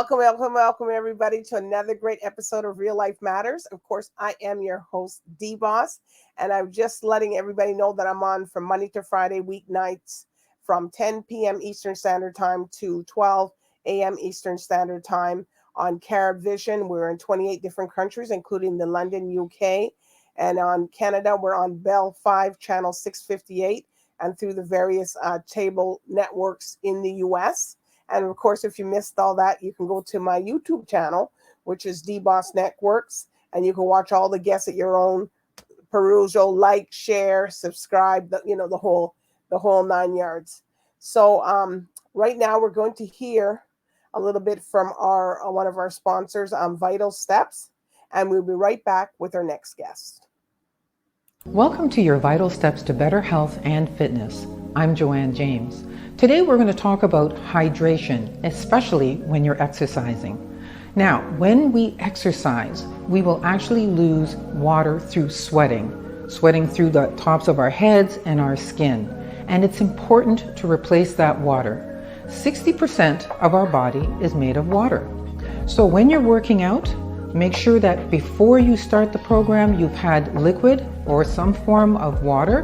Welcome, everybody, to another great episode of Real Life Matters. Of course, I am your host, DBoss, and I'm just letting everybody know that I'm on from Monday to Friday, weeknights, from 10 p.m. Eastern Standard Time to 12 a.m. Eastern Standard Time on CaribVision. We're in 28 different countries, including the London, UK, and on Canada, we're on BellFibe channel 658, and through the various cable networks in the U.S. And of course, if you missed all that, you can go to my YouTube channel, which is DBoss Networks, and you can watch all the guests at your own perusal, like, share, subscribe, the whole 9 yards. So right now we're going to hear a little bit from our one of our sponsors, Vital Steps, and we'll be right back with our next guest. Welcome to your Vital Steps to Better Health and Fitness. I'm Joanne James. Today we're going to talk about hydration, especially when you're exercising. Now, when we exercise, we will actually lose water through sweating through the tops of our heads and our skin. And it's important to replace that water. 60% of our body is made of water. So when you're working out, make sure that before you start the program, you've had liquid or some form of water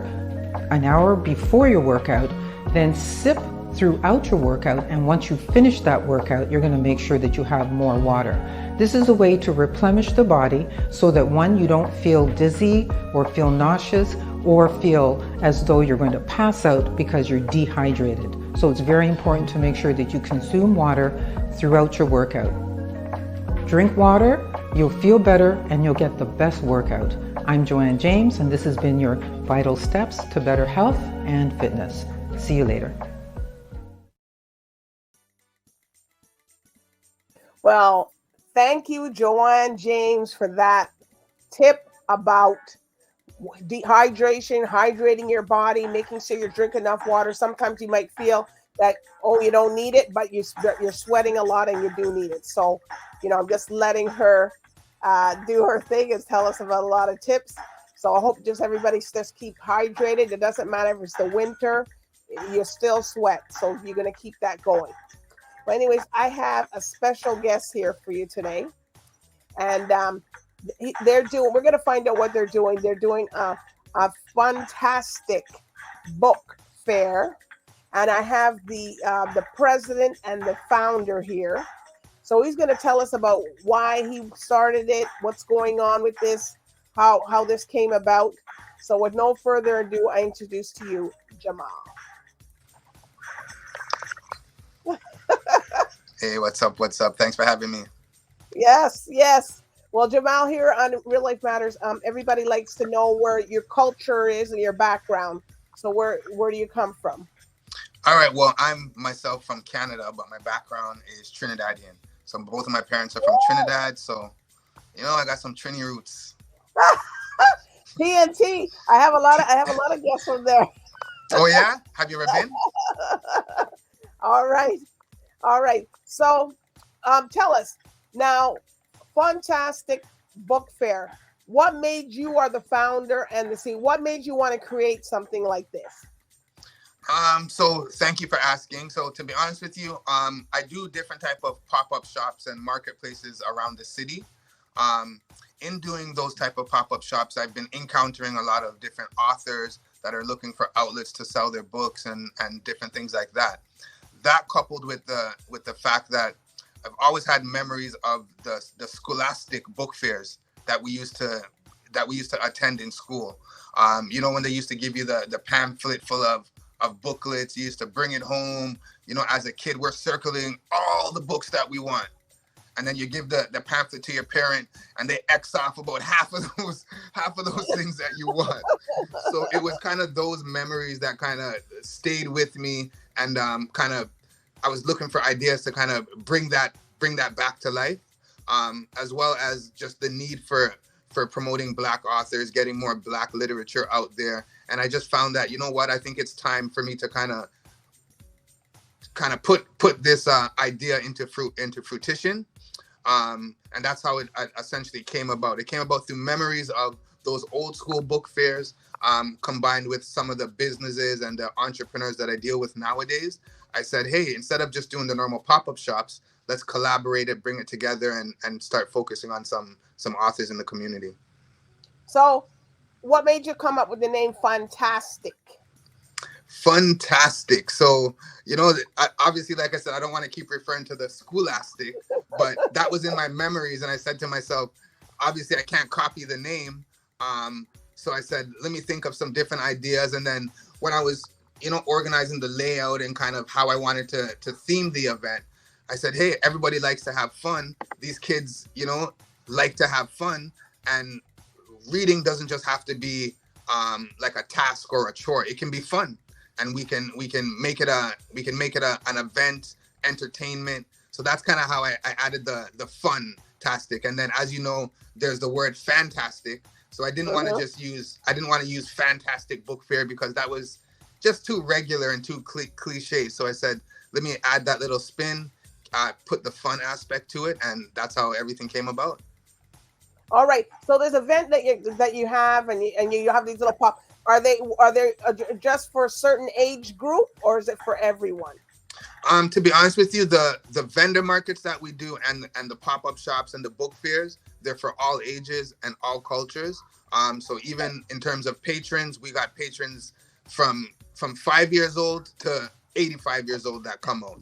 an hour before your workout. Then sip throughout your workout, and once you finish that workout, you're going to make sure that you have more water. This is a way to replenish the body so that one, you don't feel dizzy or feel nauseous or feel as though you're going to pass out because you're dehydrated. So it's very important to make sure that you consume water throughout your workout. Drink water, you'll feel better, and you'll get the best workout. I'm Joanne James, and this has been your Vital Steps to Better Health and Fitness. See you later. Well, thank you, Joanne James, for that tip about dehydration, hydrating your body, making sure you drink enough water. Sometimes you might feel that, you don't need it, but you're sweating a lot and you do need it. So, I'm just letting her do her thing and tell us about a lot of tips. So I hope just everybody just keep hydrated. It doesn't matter if it's the winter, you still sweat. So you're going to keep that going. But anyways, I have a special guest here for you today. And we're going to find out what they're doing. They're doing a Funtastic book fair. And I have the president and the founder here. So he's going to tell us about why he started it, what's going on with this, how this came about. So with no further ado, I introduce to you Jamal. Hey, what's up? Thanks for having me. Yes. Well, Jamal, here on Real Life Matters, everybody likes to know where your culture is and your background. So where do you come from? All right. Well, I'm myself from Canada, but my background is Trinidadian. So both of my parents are from Trinidad. So, I got some Trini roots. TNT. I have a lot of guests from there. Oh yeah? Have you ever been? All right. So, tell us now, Funtastic Book Fair. What made you are the founder and what made you want to create something like this? So thank you for asking. So to be honest with you, I do different type of pop-up shops and marketplaces around the city. In doing those type of pop-up shops, I've been encountering a lot of different authors that are looking for outlets to sell their books and different things like that. That coupled with the fact that I've always had memories of the scholastic book fairs that we used to attend in school. When they used to give you the pamphlet full of booklets, you used to bring it home. As a kid, we're circling all the books that we want. And then you give the pamphlet to your parent and they X off about half of those things that you want. So it was kind of those memories that kind of stayed with me, and I was looking for ideas to kind of bring that back to life, as well as just the need for promoting Black authors, getting more Black literature out there. And I just found that, I think it's time for me to kind of put this idea into fruition. And that's how it essentially came about. It came about through memories of those old school book fairs, combined with some of the businesses and the entrepreneurs that I deal with nowadays. I said, hey, instead of just doing the normal pop-up shops, let's collaborate it, bring it together, and start focusing on some authors in the community. So what made you come up with the name Funtastic? Funtastic. So, obviously, like I said, I don't want to keep referring to the scholastic, but that was in my memories. And I said to myself, obviously, I can't copy the name. So I said, let me think of some different ideas. And then when I was, organizing the layout and kind of how I wanted to theme the event, I said, hey, everybody likes to have fun. These kids, like to have fun. And reading doesn't just have to be like a task or a chore. It can be fun. And we can make it an event, entertainment. So that's kind of how I added the Funtastic. And then, as you know, there's the word fantastic. So I didn't want to use Fantastic Book Fair because that was just too regular and too cliche. So I said, let me add that little spin, put the fun aspect to it, and that's how everything came about. All right. So there's an event that you have, and you have these little pop. Are they just for a certain age group, or is it for everyone? To be honest with you, the vendor markets that we do and the pop-up shops and the book fairs, they're for all ages and all cultures. So even in terms of patrons, we got patrons from 5 years old to 85 years old that come out.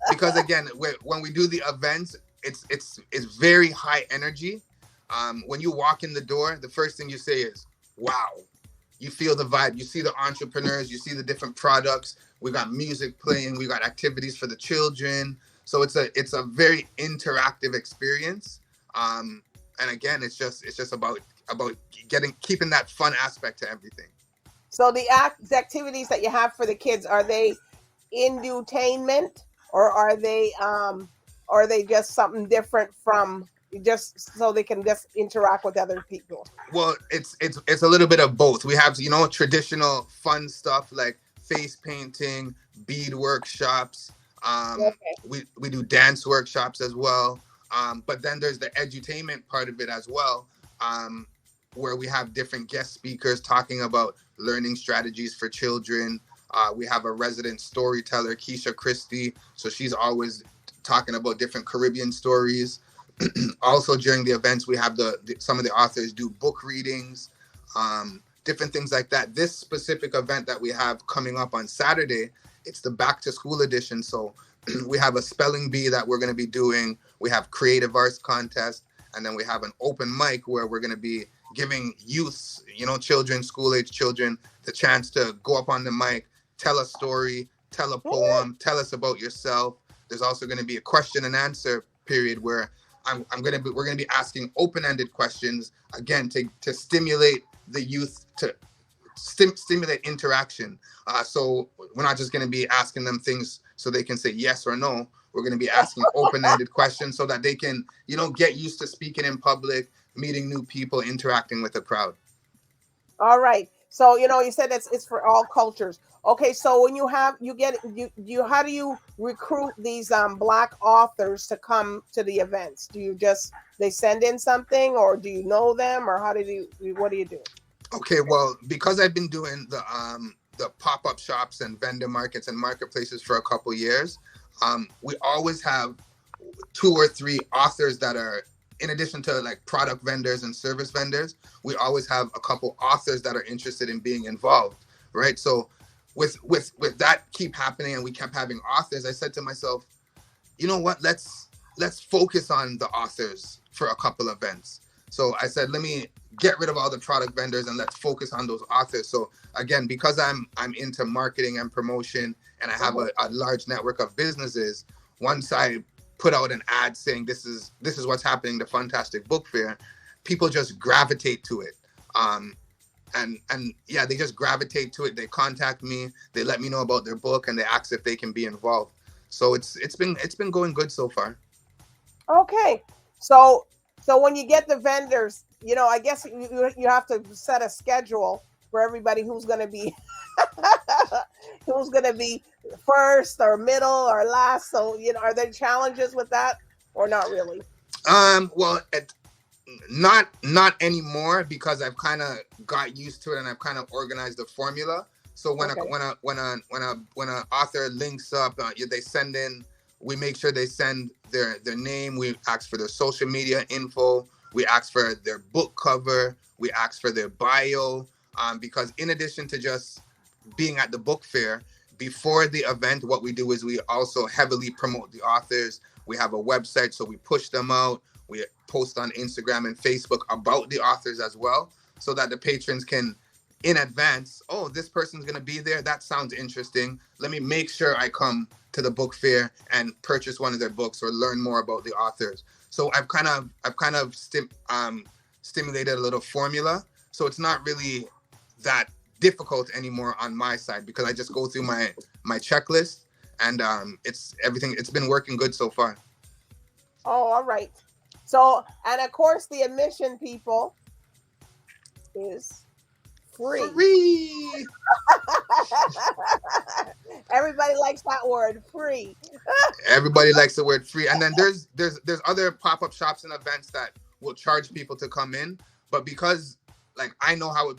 Because again, when we do the events, it's very high energy. When you walk in the door, the first thing you say is, wow. You feel the vibe. You see the entrepreneurs. You see the different products. We got music playing. We got activities for the children. So it's a very interactive experience. And again, it's just about keeping that fun aspect to everything. So the activities that you have for the kids, are they edutainment, or are they just something different from, just so they can just interact with other people? Well, it's a little bit of both. We have, traditional fun stuff like face painting, bead workshops. We do dance workshops as well. But then there's the edutainment part of it as well, where we have different guest speakers talking about learning strategies for children. We have a resident storyteller, Keisha Christie. So she's always talking about different Caribbean stories. Also during the events, we have some of the authors do book readings, different things like that. This specific event that we have coming up on Saturday, it's the back to school edition. So we have a spelling bee that we're going to be doing. We have creative arts contest, and then we have an open mic where we're going to be giving youths, children, school age children, the chance to go up on the mic, tell a story, tell a poem, tell us about yourself. There's also going to be a question and answer period where we're going to be asking open-ended questions, again, to stimulate the youth, to stimulate interaction. So we're not just going to be asking them things so they can say yes or no. We're going to be asking open-ended questions so that they can, get used to speaking in public, meeting new people, interacting with the crowd. All right. So, you said it's for all cultures. Okay. So when how do you recruit these Black authors to come to the events? Do you they send in something, or do you know them, or what do you do? Okay. Well, because I've been doing the pop-up shops and vendor markets and marketplaces for a couple years, we always have 2 or 3 authors that are, in addition to like product vendors and service vendors, we always have a couple authors that are interested in being involved, right? So with that keep happening, and we kept having authors, I said to myself, you know what, let's focus on the authors for a couple events. So I said, let me get rid of all the product vendors and let's focus on those authors. So again, because I'm into marketing and promotion, and I have a large network of businesses, once I put out an ad saying this is what's happening, the Funtastic Book Fair, people just gravitate to it. And yeah, they just gravitate to it. They contact me, they let me know about their book, and they ask if they can be involved. So it's been going good so far. Okay. So when you get the vendors, I guess you have to set a schedule for everybody who's going to be who's going to be first or middle or last. So, are there challenges with that, or not really? Well, Not anymore, because I've kind of got used to it and I've kind of organized the formula. So when Okay. when a author links up, they send in. We make sure they send their name. We ask for their social media info. We ask for their book cover. We ask for their bio. Because in addition to just being at the book fair, before the event, what we do is we also heavily promote the authors. We have a website, so we push them out. We post on Instagram and Facebook about the authors as well, so that the patrons can, in advance, oh, this person's going to be there. That sounds interesting. Let me make sure I come to the book fair and purchase one of their books or learn more about the authors. So I've kind of stimulated a little formula. So it's not really that difficult anymore on my side, because I just go through my checklist, and it's been working good so far. Oh, all right. So, and of course, the admission, people, is free. Free. Everybody likes that word, free. Everybody likes the word free. And then there's other pop-up shops and events that will charge people to come in, but because like I know how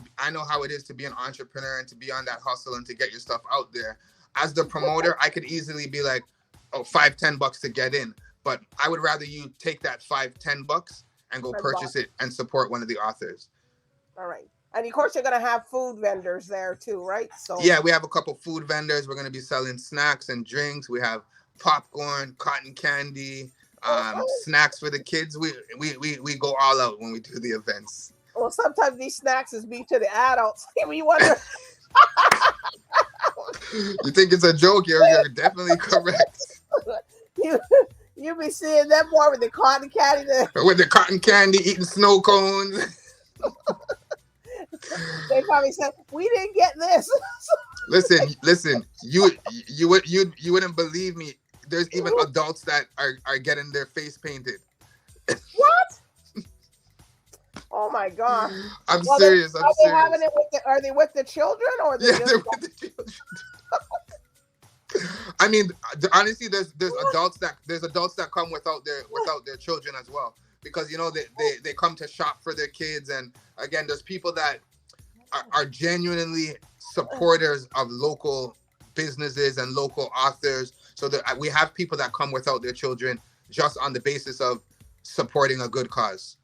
it is to be an entrepreneur and to be on that hustle and to get your stuff out there. As the promoter, I could easily be like, oh, $5-10 to get in. But I would rather you take that $5-10 and go purchase it and support one of the authors. All right. And of course, you're going to have food vendors there too, right? So yeah, we have a couple food vendors. We're going to be selling snacks and drinks. We have popcorn, cotton candy, snacks for the kids. We go all out when we do the events. Well, sometimes these snacks is beat to the adults. We wonder. You think it's a joke? You're definitely correct. You be seeing them more with the cotton candy. With the cotton candy, eating snow cones. They probably said, "We didn't get this." Listen. You wouldn't believe me. There's even adults that are getting their face painted. What? Oh my God! I'm serious. Are they having it are they with the children or they're with the children? I mean, honestly, there's adults that come without their children as well, because they come to shop for their kids, and again, there's people that are genuinely supporters of local businesses and local authors. So that we have people that come without their children just on the basis of supporting a good cause.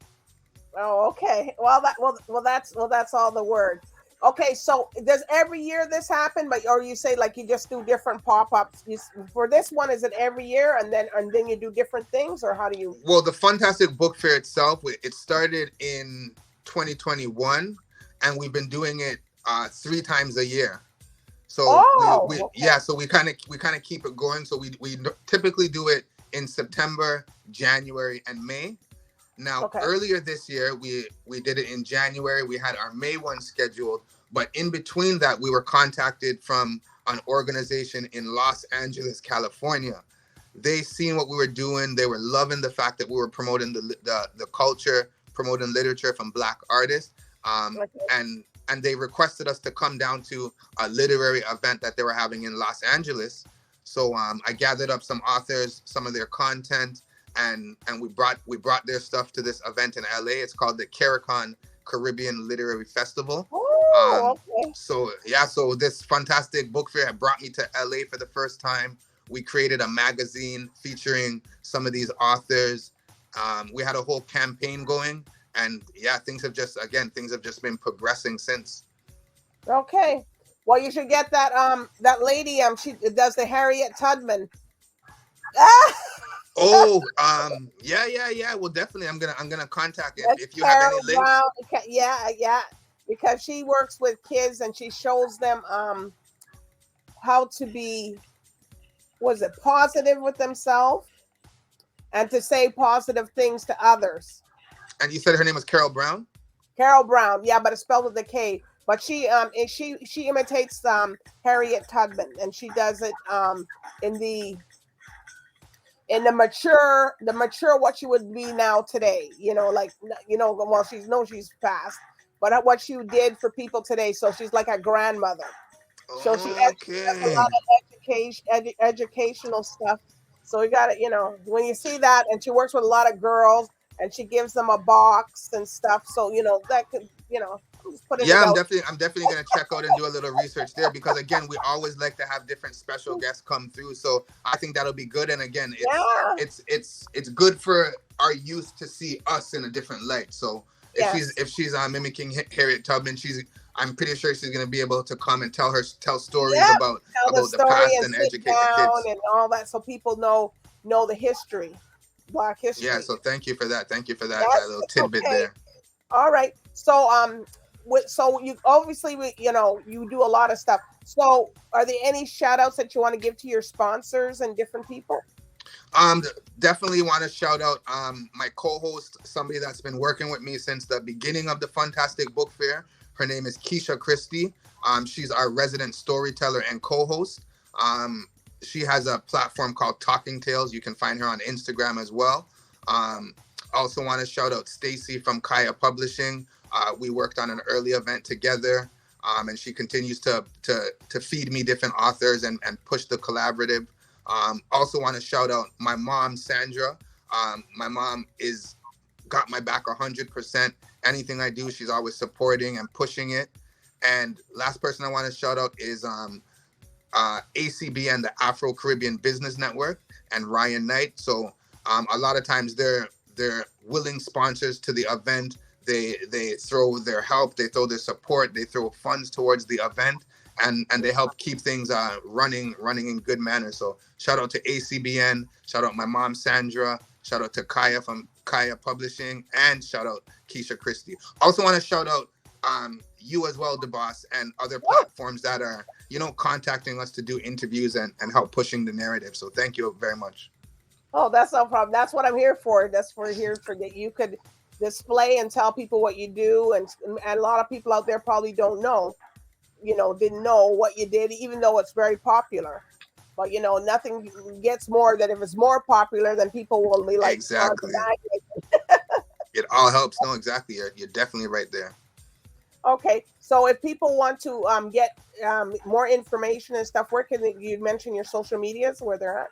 Oh, okay. Well, that's all the word. Okay, so does every year this happen, or you say like you just do different pop-ups? For this one, is it every year and then you do different things, or how do you? Well, the Funtastic Book Fair itself, it started in 2021, and we've been doing it 3 times a year. So so we kind of keep it going. So we typically do it in September, January, and May. Now, earlier this year, we did it in January. We had our May one scheduled, but in between that, we were contacted from an organization in Los Angeles, California. They seen what we were doing. They were loving the fact that we were promoting the culture, promoting literature from Black artists, and they requested us to come down to a literary event that they were having in Los Angeles. So I gathered up some authors, some of their content, and we brought their stuff to this event in LA. It's called the Caribbean Literary Festival. So this Funtastic Book Fair had brought me to LA for the first time. We created a magazine featuring some of these authors. We had a whole campaign going, and things have just been progressing since. Okay. Well, you should get that lady, she does the Harriet Tubman. Oh, yeah. Well, definitely, I'm gonna contact it if you have any links. Brown. Yeah, because she works with kids and she shows them how to be, positive with themselves and to say positive things to others. And you said her name was Carol Brown? Carol Brown, yeah, but it's spelled with a K. But she imitates Harriet Tubman, and she does it in the mature what she would be now today, well, she's passed, but what she did for people today. So she's like a grandmother. So she has a lot of educational stuff. So we got it, when you see that, and she works with a lot of girls, and she gives them a box and stuff. So that could, I'm just putting it Yeah, out. I'm definitely gonna check out and do a little research there, because again, we always like to have different special guests come through. So I think that'll be good. And again, Yeah. it's good for our youth to see us in a different light. So Yes. if she's Mimicking Harriet Tubman, I'm pretty sure she's gonna be able to come and tell stories Yep. about Tell the the story past and and sit educate the down kids. and all that, so people know the history, Black history. Yeah, so thank you for that. Thank you for that Yes, little it's tidbit okay. there. All right. So so you obviously you do a lot of stuff. So are there any shout outs that you want to give to your sponsors and different people? Definitely want to shout out my co-host, somebody that's been working with me since the beginning of the Funtastic Book Fair. Her name is Keisha Christie. She's our resident storyteller and co-host. She has a platform called Talking Tales. You can find her on Instagram as well. Also want to shout out Stacy from Kaya Publishing. We worked on an early event together, and she continues to feed me different authors and push the collaborative. Also want to shout out my mom, Sandra. My mom got my back 100%. Anything I do, she's always supporting and pushing it. And last person I want to shout out is ACBN, the Afro Caribbean Business Network, and Ryan Knight. So a lot of times they're willing sponsors to the event. They throw their help, they throw their support, they throw funds towards the event, and they help keep things running in good manner. So shout out to ACBN, shout out my mom Sandra, shout out to Kaya from Kaya Publishing, and shout out Keisha Christie. Also want to shout out you as well, DBoss, and other platforms that are contacting us to do interviews and help pushing the narrative. So thank you very much. Oh, that's no problem. That's what I'm here for. That's here for that you could display and tell people what you do, and a lot of people out there probably don't know, didn't know what you did, even though it's very popular. But nothing gets more than if it's more popular, then people will be like, exactly. It all helps. No, exactly. You're definitely right there. Okay, so if people want to get more information and stuff, where can you mention your social medias where they're at?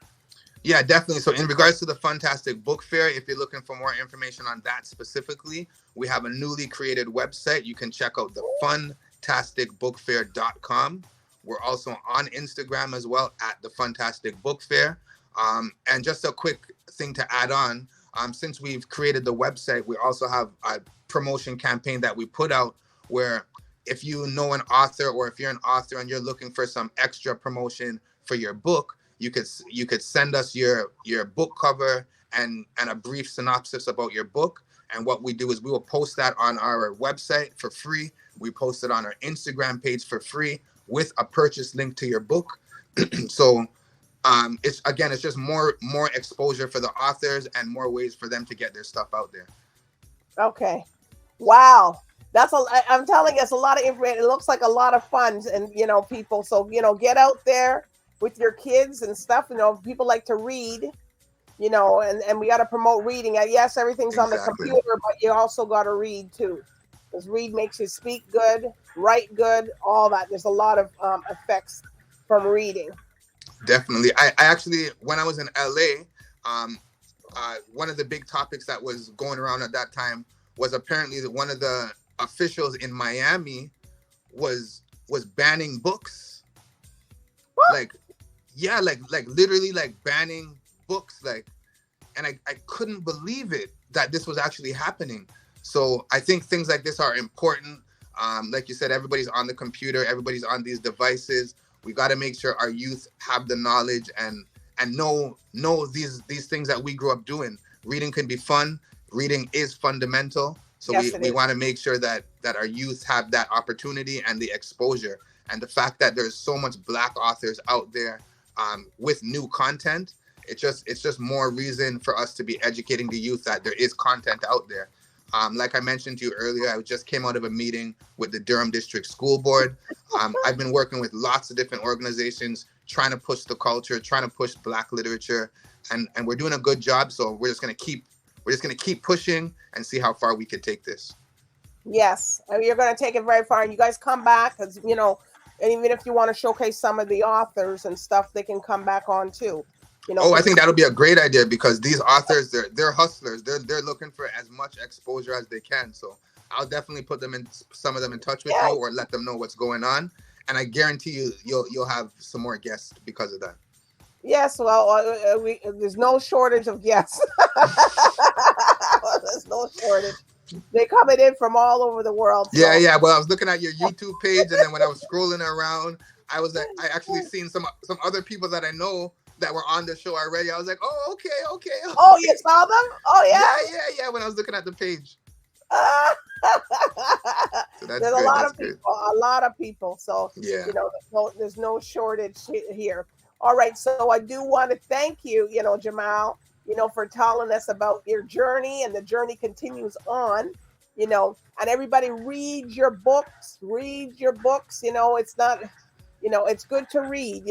Yeah, definitely. So in regards to the Funtastic Book Fair, if you're looking for more information on that specifically, we have a newly created website. You can check out the funtasticbookfair.com. We're also on Instagram as well at the Funtastic Book Fair. And just a quick thing to add on, since we've created the website, we also have a promotion campaign that we put out where if you know an author, or if you're an author and you're looking for some extra promotion for your book, you could send us your book cover and a brief synopsis about your book. And what we do is we will post that on our website for free. We post it on our Instagram page for free with a purchase link to your book. So it's just more exposure for the authors and more ways for them to get their stuff out there. Okay. Wow. I'm telling you, it's a lot of information. It looks like a lot of fun, and people. So get out there with your kids and stuff. People like to read, and we got to promote reading. Yes, everything's on the computer, but you also got to read too, because read makes you speak good, write good, all that. There's a lot of effects from reading. Definitely. I actually, when I was in LA, one of the big topics that was going around at that time was apparently that one of the officials in Miami was banning books. What? Like literally banning books, and I couldn't believe it that this was actually happening. So I think things like this are important. Like you said, everybody's on the computer, everybody's on these devices. We got to make sure our youth have the knowledge and know these things that we grew up doing. Reading can be fun. Reading is fundamental. So yes, we want to make sure that our youth have that opportunity and the exposure. And the fact that there's so much Black authors out there with new content, it's just more reason for us to be educating the youth that there is content out there. Like I mentioned to you earlier, I just came out of a meeting with the Durham District School Board. I've been working with lots of different organizations, trying to push the culture, trying to push Black literature, and we're doing a good job. So we're just gonna keep pushing and see how far we can take this. Yes, you're gonna take it very far. And you guys come back, because and even if you want to showcase some of the authors and stuff, they can come back on too. Oh, I think that'll be a great idea, because these authors, they're hustlers. They're looking for as much exposure as they can. So I'll definitely put some of them in touch with you, or let them know what's going on. And I guarantee you'll have some more guests because of that. Yes, well, there's no shortage of guests. There's no shortage. They're coming in from all over the world. So. Yeah. Well, I was looking at your YouTube page, and then when I was scrolling around, I actually seen some other people that I know that were on the show already. I was like, oh, okay. Oh, you saw them? Oh, yeah. Yeah. When I was looking at the page. So there's a lot of people. So yeah, there's no shortage here. All right, so I do want to thank you, Jamal, for telling us about your journey, and the journey continues on, and everybody read your books. It's not, it's good to read,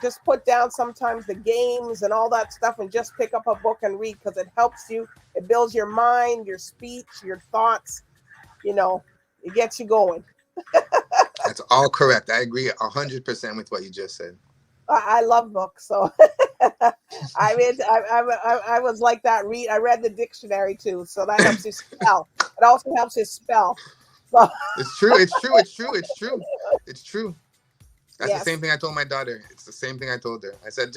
just put down sometimes the games and all that stuff and just pick up a book and read, because it helps you. It builds your mind, your speech, your thoughts, it gets you going. That's all correct. I agree 100% with what you just said. I love books, so I mean, I was like that. I read the dictionary too, so that helps you spell. It also helps you spell. So. It's true. That's the same thing I told my daughter. It's the same thing I told her. I said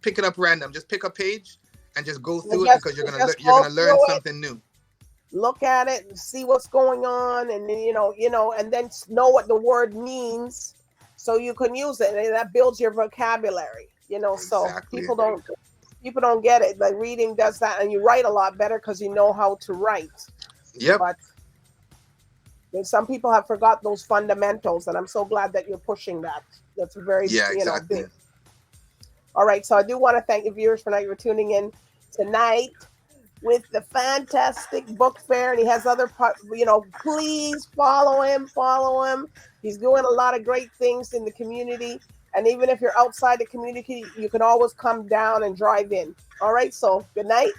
pick it up random. Just pick a page and just go through it, because you're gonna learn something new. Look at it and see what's going on, and then and then know what the word means, so you can use it, and that builds your vocabulary. So people don't get it. Like, reading does that, and you write a lot better because you know how to write. Yep. But some people have forgot those fundamentals, and I'm so glad that you're pushing that. That's very big. All right, so I do want to thank the viewers for tuning in tonight with the Funtastic book fair, and he has other please follow him. He's doing a lot of great things in the community, and even if you're outside the community, you can always come down and drive in. All right, so good night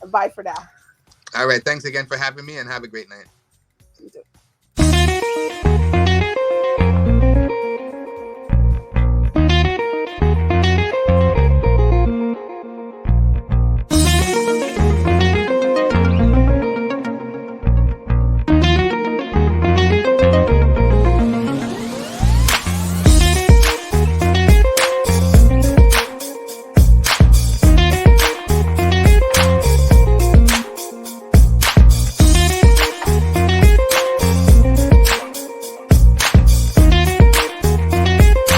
and bye for now. All right, thanks again for having me, and have a great night. You too.